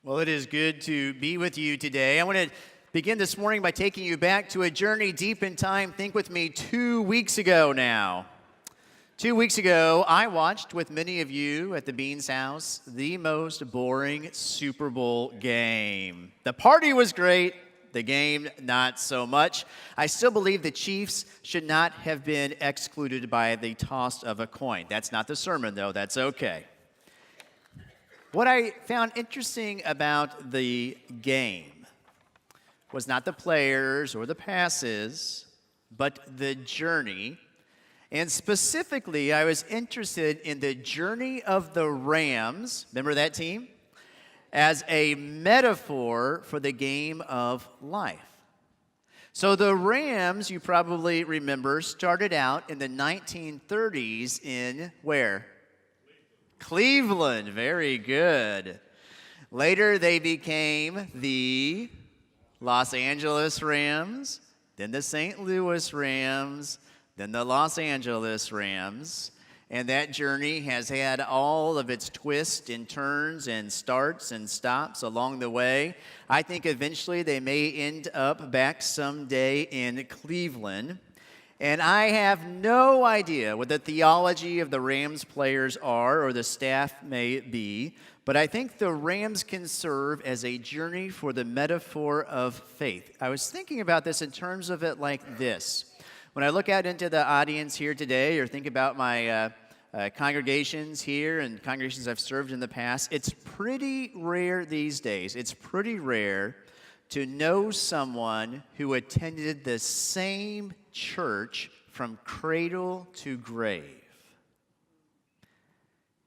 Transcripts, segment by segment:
Well, it is good to be with you today. I want to begin this morning by taking you back to a journey deep in time. Think with me 2 weeks ago now. 2 weeks ago, I watched with many of you at the Beans house the most boring Super Bowl game. The party was great, the game not so much. I still believe the Chiefs should not have been excluded by the toss of a coin. That's not the sermon, though. That's okay. What I found interesting about the game was not the players or the passes, but the journey. And specifically, I was interested in the journey of the Rams, remember that team, as a metaphor for the game of life. So the Rams, you probably remember, started out in the 1930s in where? Cleveland, very good. Later, they became the Los Angeles Rams, then the St. Louis Rams, then the Los Angeles Rams. And that journey has had all of its twists and turns and starts and stops along the way. I think eventually they may end up back someday in Cleveland. And I have no idea what the theology of the Rams players are or the staff may be, but I think the Rams can serve as a journey for the metaphor of faith. I was thinking about this in terms of it like this. When I look out into the audience here today or think about my congregations here and congregations I've served in the past, it's pretty rare these days. It's pretty rare to know someone who attended the same church from cradle to grave.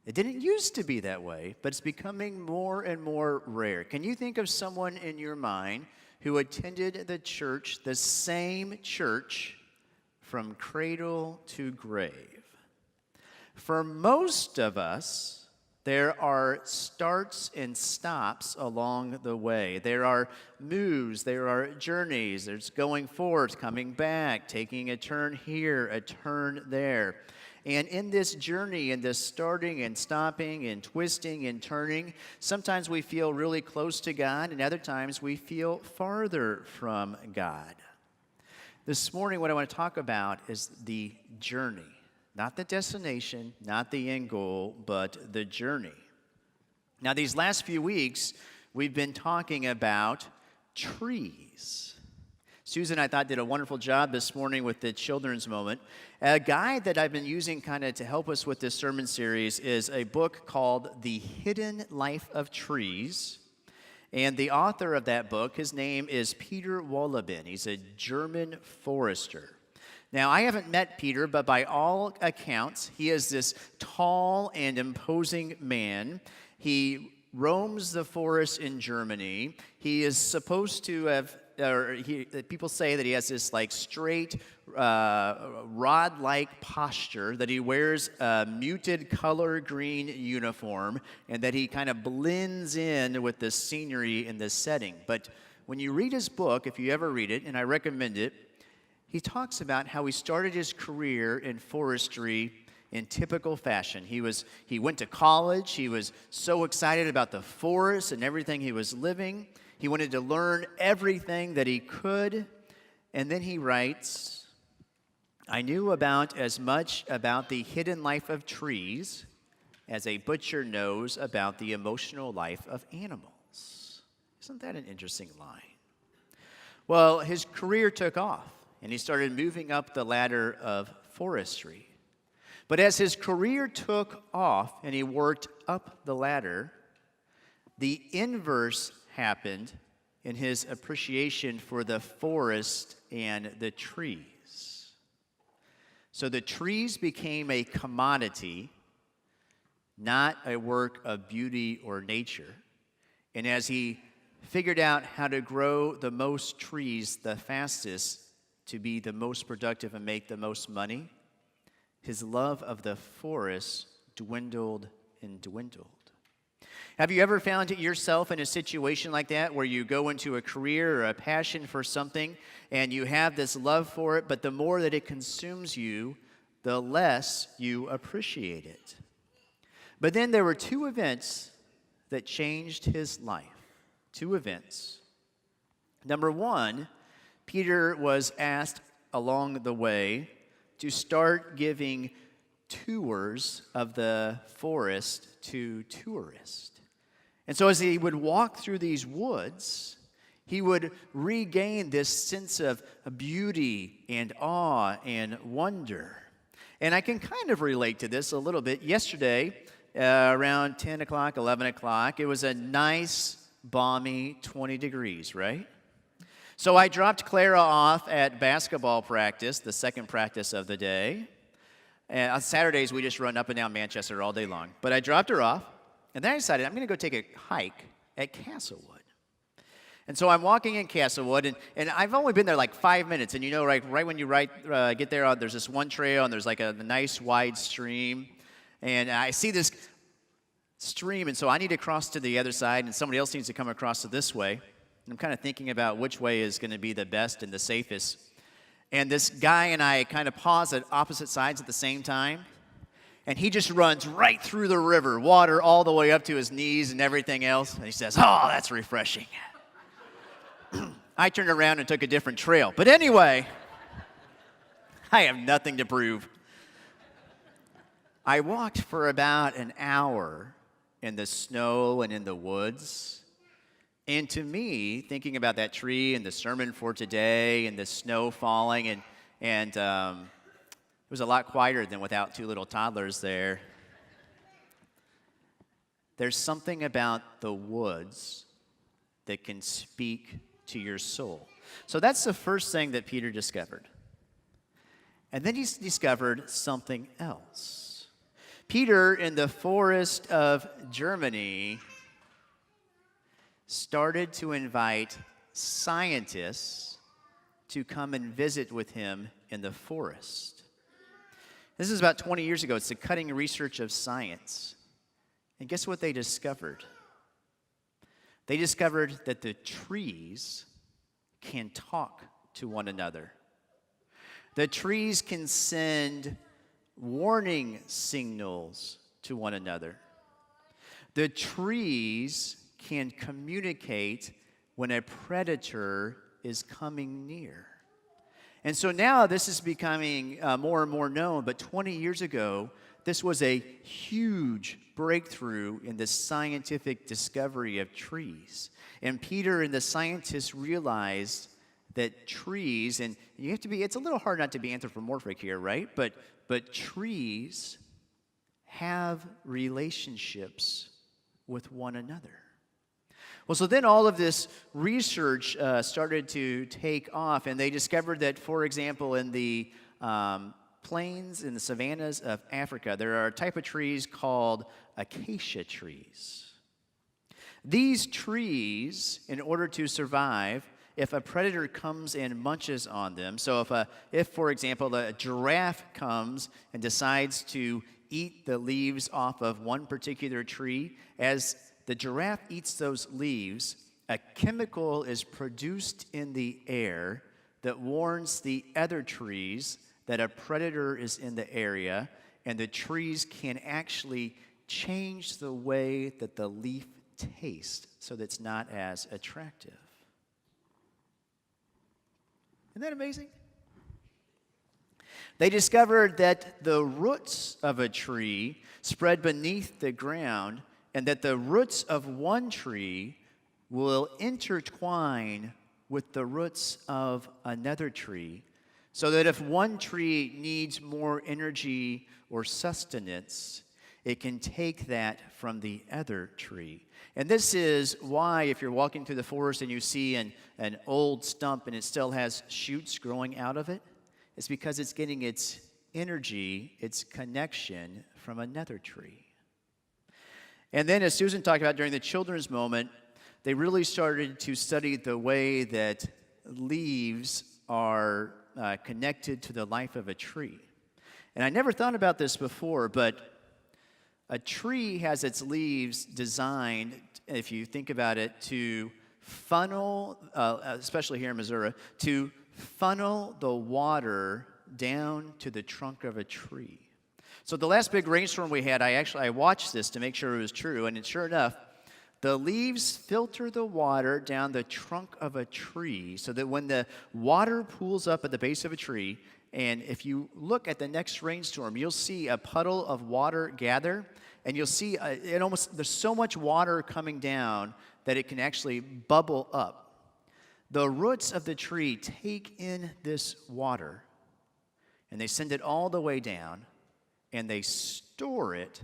It didn't used to be that way, but it's becoming more and more rare. Can you think of someone in your mind who attended the church, the same church, from cradle to grave? For most of us, there are starts and stops along the way. There are moves, there are journeys. There's going forward, coming back, taking a turn here, a turn there. And in this journey, in this starting and stopping and twisting and turning, sometimes we feel really close to God, and other times we feel farther from God. This morning, what I want to talk about is the journey. Not the destination, not the end goal, but the journey. Now, these last few weeks, we've been talking about trees. Susan, I thought, did a wonderful job this morning with the children's moment. A guide that I've been using kind of to help us with this sermon series is a book called The Hidden Life of Trees. And the author of that book, his name is Peter Wohlleben. He's a German forester. Now, I haven't met Peter, but by all accounts, he is this tall and imposing man. He roams the forest in Germany. He is supposed to have, people say that he has this like straight, rod-like posture, that he wears a muted color green uniform, and that he kind of blends in with the scenery in the setting. But when you read his book, if you ever read it, and I recommend it, he talks about how he started his career in forestry in typical fashion. He went to college. He was so excited about the forest and everything he was living. He wanted to learn everything that he could. And then he writes, I knew about as much about the hidden life of trees as a butcher knows about the emotional life of animals. Isn't that an interesting line? Well, his career took off, and he started moving up the ladder of forestry. But as his career took off and he worked up the ladder, the inverse happened in his appreciation for the forest and the trees. So the trees became a commodity, not a work of beauty or nature. And as he figured out how to grow the most trees the fastest, to be the most productive and make the most money, his love of the forest dwindled and dwindled. Have you ever found yourself in a situation like that where you go into a career or a passion for something and you have this love for it, but the more that it consumes you, the less you appreciate it? But then there were two events that changed his life. two events. Number one, Peter was asked along the way to start giving tours of the forest to tourists. And so as he would walk through these woods, he would regain this sense of beauty and awe and wonder. And I can kind of relate to this a little bit. Yesterday, around 10 o'clock, 11 o'clock, it was a nice, balmy 20 degrees, right? So I dropped Clara off at basketball practice, the second practice of the day. And on Saturdays, we just run up and down Manchester all day long. But I dropped her off, and then I decided I'm going to go take a hike at Castlewood. And so I'm walking in Castlewood, and I've only been there like 5 minutes. And you know, right when you get there, there's this one trail, and there's like a nice wide stream. And I see this stream, and so I need to cross to the other side, and somebody else needs to come across to this way. And I'm kind of thinking about which way is going to be the best and the safest. And this guy and I kind of pause at opposite sides at the same time. And he just runs right through the river, water all the way up to his knees and everything else. And he says, "Oh, that's refreshing." I turned around and took a different trail. But anyway, I have nothing to prove. I walked for about an hour in the snow and in the woods. And to me, thinking about that tree and the sermon for today and the snow falling, and it was a lot quieter than without two little toddlers there. There's something about the woods that can speak to your soul. So that's the first thing that Peter discovered. And then he's discovered something else. Peter, in the forest of Germany, started to invite scientists to come and visit with him in the forest. This is about 20 years ago. It's the cutting research of science. And guess what they discovered? They discovered that the trees can talk to one another. The trees can send warning signals to one another. The trees can communicate when a predator is coming near. And so now this is becoming more and more known, but 20 years ago, this was a huge breakthrough in the scientific discovery of trees. And Peter and the scientists realized that trees, and you have to be, it's a little hard not to be anthropomorphic here, right? But trees have relationships with one another. Well, so then all of this research started to take off, and they discovered that, for example, in the plains, in the savannas of Africa, there are a type of trees called acacia trees. These trees, in order to survive, if a predator comes and munches on them, so if for example, a giraffe comes and decides to eat the leaves off of one particular tree, as the giraffe eats those leaves, a chemical is produced in the air that warns the other trees that a predator is in the area, and the trees can actually change the way that the leaf tastes so that it's not as attractive. Isn't that amazing? They discovered that the roots of a tree spread beneath the ground, and that the roots of one tree will intertwine with the roots of another tree, so that if one tree needs more energy or sustenance, it can take that from the other tree. And this is why, if you're walking through the forest and you see an old stump and it still has shoots growing out of it, it's because it's getting its energy, its connection from another tree. And then, as Susan talked about during the children's moment, they really started to study the way that leaves are connected to the life of a tree. And I never thought about this before, but a tree has its leaves designed, if you think about it, to funnel, especially here in Missouri, to funnel the water down to the trunk of a tree. So the last big rainstorm we had, I watched this to make sure it was true, and sure enough, The leaves filter the water down the trunk of a tree so that when the water pools up at the base of a tree, and if you look at the next rainstorm, you'll see a puddle of water gather, and you'll see there's so much water coming down that it can actually bubble up. The roots of the tree take in this water, and they send it all the way down, and they store it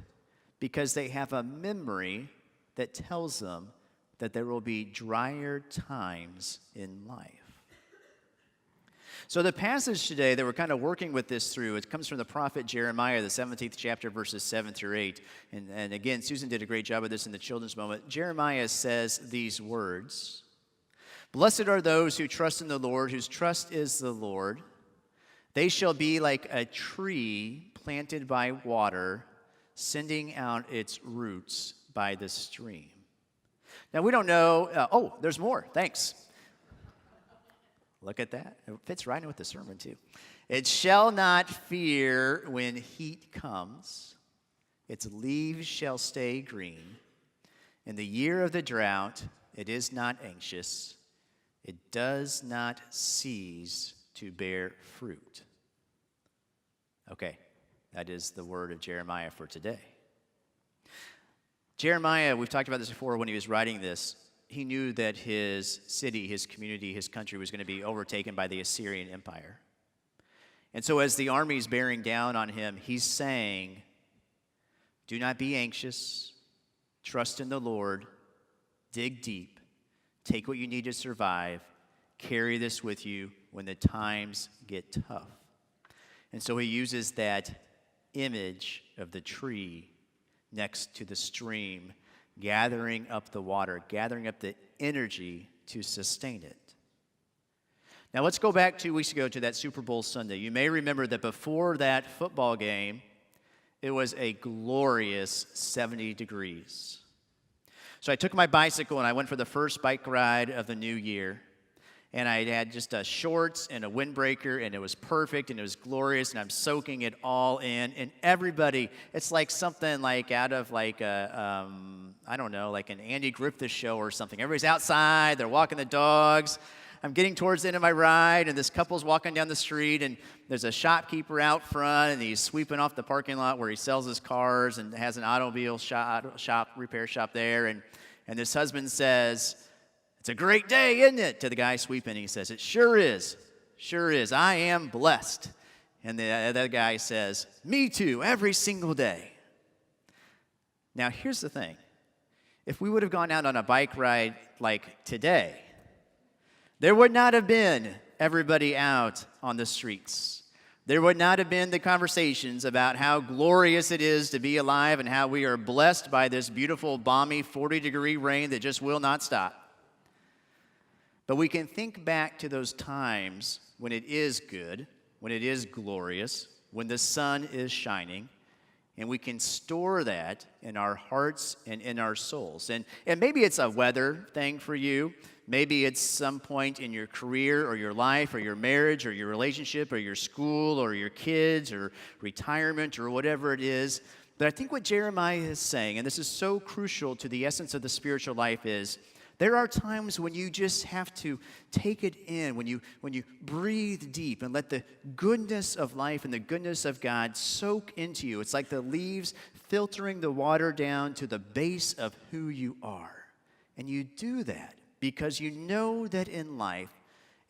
because they have a memory that tells them that there will be drier times in life. So the passage today that we're kind of working with this through, it comes from the prophet Jeremiah, the 17th chapter, verses 7 through 8. And again, Susan did a great job of this in the children's moment. Jeremiah says these words, "Blessed are those who trust in the Lord, whose trust is the Lord. They shall be like a tree planted by water, sending out its roots by the stream." Now, we don't know. There's more. Thanks. Look at that. It fits right in with the sermon, too. "It shall not fear when heat comes. Its leaves shall stay green. In the year of the drought, it is not anxious. It does not cease to bear fruit." Okay, that is the word of Jeremiah for today. Jeremiah, we've talked about this before, when he was writing this, he knew that his city, his community, his country was going to be overtaken by the Assyrian Empire. And so as the army is bearing down on him, he's saying, do not be anxious, trust in the Lord, dig deep, take what you need to survive, carry this with you when the times get tough. And so he uses that image of the tree next to the stream, gathering up the water, gathering up the energy to sustain it. Now let's go back 2 weeks ago to that Super Bowl Sunday. You may remember that before that football game, it was a glorious 70 degrees. So I took my bicycle and I went for the first bike ride of the new year. And I had just shorts and a windbreaker, and it was perfect, and it was glorious, and I'm soaking it all in. And everybody, it's like something like out of like a, I don't know, like an Andy Griffith show or something. Everybody's outside, they're walking the dogs. I'm getting towards the end of my ride, and this couple's walking down the street, and there's a shopkeeper out front, and he's sweeping off the parking lot where he sells his cars and has an automobile shop, repair shop there. And this husband says, "It's a great day, isn't it?" to the guy sweeping. He says, "It sure is. Sure is. I am blessed." And the other guy says, "Me too, every single day." Now, here's the thing. If we would have gone out on a bike ride like today, there would not have been everybody out on the streets. There would not have been the conversations about how glorious it is to be alive and how we are blessed by this beautiful, balmy 40-degree rain that just will not stop. But we can think back to those times when it is good, when it is glorious, when the sun is shining, and we can store that in our hearts and in our souls. And maybe it's a weather thing for you. Maybe it's some point in your career or your life or your marriage or your relationship or your school or your kids or retirement or whatever it is. But I think what Jeremiah is saying, and this is so crucial to the essence of the spiritual life, is there are times when you just have to take it in, when you breathe deep and let the goodness of life and the goodness of God soak into you. It's like the leaves filtering the water down to the base of who you are. And you do that because you know that in life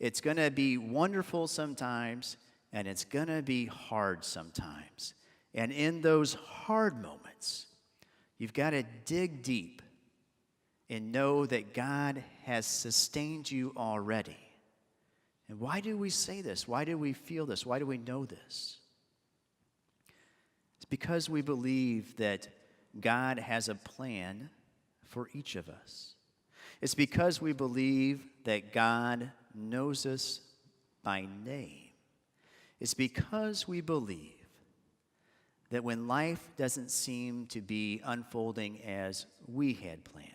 it's going to be wonderful sometimes and it's going to be hard sometimes. And in those hard moments, you've got to dig deep and know that God has sustained you already. And why do we say this? Why do we feel this? Why do we know this? It's because we believe that God has a plan for each of us. It's because we believe that God knows us by name. It's because we believe that when life doesn't seem to be unfolding as we had planned,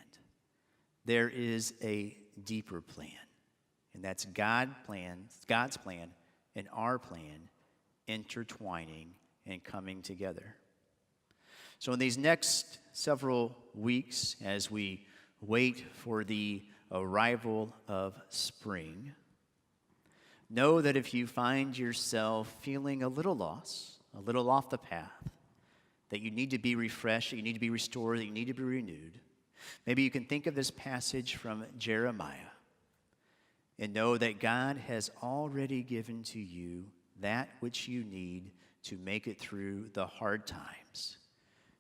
there is a deeper plan, and that's God's plan and our plan intertwining and coming together. So in these next several weeks, as we wait for the arrival of spring. Know that if you find yourself feeling a little lost, a little off the path, that you need to be refreshed, that you need to be restored, that you need to be renewed, maybe you can think of this passage from Jeremiah and know that God has already given to you that which you need to make it through the hard times.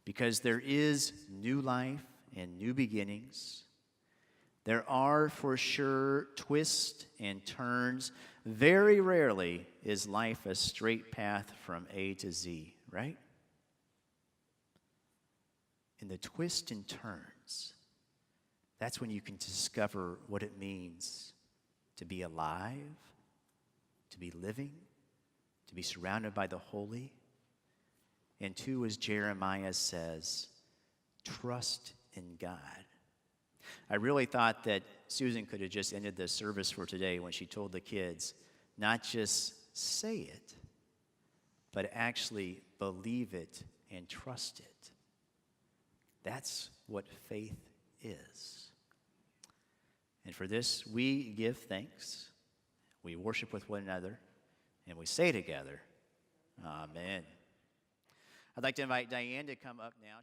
Because there is new life and new beginnings. There are for sure twists and turns. Very rarely is life a straight path from A to Z, right? In the twists and turns, that's when you can discover what it means to be alive, to be living, to be surrounded by the holy. And two, as Jeremiah says, trust in God. I really thought that Susan could have just ended the service for today when she told the kids, not just say it, but actually believe it and trust it. That's what faith is. And for this, we give thanks, we worship with one another, and we say together, Amen. I'd like to invite Diane to come up now.